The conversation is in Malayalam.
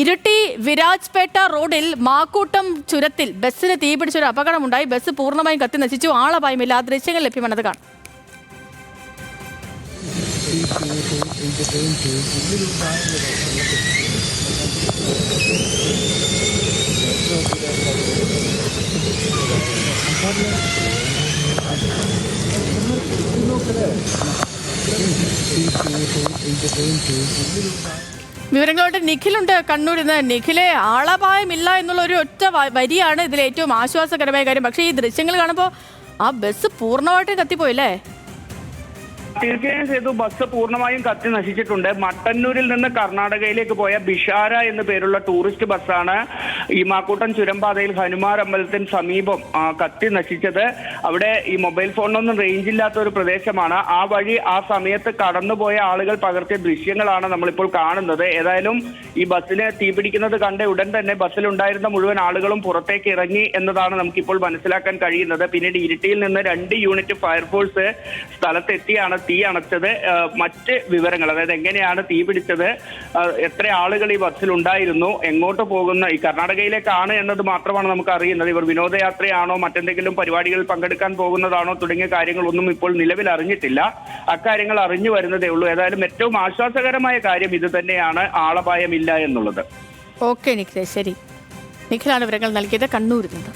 ഇരിട്ടി വിരാജ്പേട്ട റോഡിൽ മാക്കൂട്ടം ചുരത്തിൽ ബസ്സിന് തീപിടിച്ചൊരു അപകടമുണ്ടായി. ബസ് പൂർണ്ണമായും കത്തി നശിച്ചു. ആളപായമില്ല. ആ ദൃശ്യങ്ങൾ ലഭ്യമാണത് കാണാം. വിവരങ്ങളോട്ട് നിഖിലുണ്ട് കണ്ണൂരിൽ നിന്ന്. നിഖിലെ, ആളപായമില്ല എന്നുള്ള ഒരു ഒറ്റ വരിയാണ് ഇതിൽ ഏറ്റവും ആശ്വാസകരമായ കാര്യം. പക്ഷേ ഈ ദൃശ്യങ്ങൾ കാണുമ്പോൾ ആ ബസ് പൂർണ്ണമായിട്ടും കത്തിപ്പോയില്ലേ? തീർച്ചയായും സേതു, ബസ് പൂർണ്ണമായും കത്തി നശിച്ചിട്ടുണ്ട്. മട്ടന്നൂരിൽ നിന്ന് കർണാടകയിലേക്ക് പോയ ബിഷാര എന്ന പേരുള്ള ടൂറിസ്റ്റ് ബസ്സാണ് ഈ മാക്കൂട്ടം ചുരംപാതയിൽ ഹനുമാൻ അമ്പലത്തിന് സമീപം കത്തി നശിച്ചത്. അവിടെ ഈ മൊബൈൽ ഫോണിനൊന്നും റേഞ്ച് ഇല്ലാത്ത ഒരു പ്രദേശമാണ്. ആ വഴി ആ സമയത്ത് കടന്നുപോയ ആളുകൾ പകർത്തിയ ദൃശ്യങ്ങളാണ് നമ്മളിപ്പോൾ കാണുന്നത്. ഏതായാലും ഈ ബസ്സിന് തീപിടിക്കുന്നത് കണ്ട ഉടൻ തന്നെ ബസ്സിലുണ്ടായിരുന്ന മുഴുവൻ ആളുകളും പുറത്തേക്ക് ഇറങ്ങി എന്നതാണ് നമുക്കിപ്പോൾ മനസ്സിലാക്കാൻ കഴിയുന്നത്. പിന്നീട് ഇരിട്ടിയിൽ നിന്ന് 2 യൂണിറ്റ് ഫയർഫോഴ്സ് സ്ഥലത്തെത്തിയാണ് തീ അണച്ചത്. മറ്റ് വിവരങ്ങൾ, അതായത് എങ്ങനെയാണ് തീ പിടിച്ചത്, എത്ര ആളുകൾ ഈ ബസ്സിൽ ഉണ്ടായിരുന്നു, എങ്ങോട്ട് പോകുന്ന, ഈ കർണാടകയിലേക്കാണ് എന്നത് മാത്രമാണ് നമുക്ക് അറിയുന്നത്. ഇവർ വിനോദയാത്രയാണോ മറ്റെന്തെങ്കിലും പരിപാടികളിൽ പങ്കെടുക്കാൻ പോകുന്നതാണോ തുടങ്ങിയ കാര്യങ്ങളൊന്നും ഇപ്പോൾ നിലവിൽ അറിഞ്ഞിട്ടില്ല. അക്കാര്യങ്ങൾ അറിഞ്ഞു വരുന്നതേ ഉള്ളൂ. ഏതായാലും ഏറ്റവും ആശ്വാസകരമായ കാര്യം ഇത് തന്നെയാണ്, ആളപായമില്ല എന്നുള്ളത്. ഓക്കെ നിഖിലെ, ശരി. നിഖിലാണ് വിവരങ്ങൾ നൽകിയത് കണ്ണൂരിൽ നിന്ന്.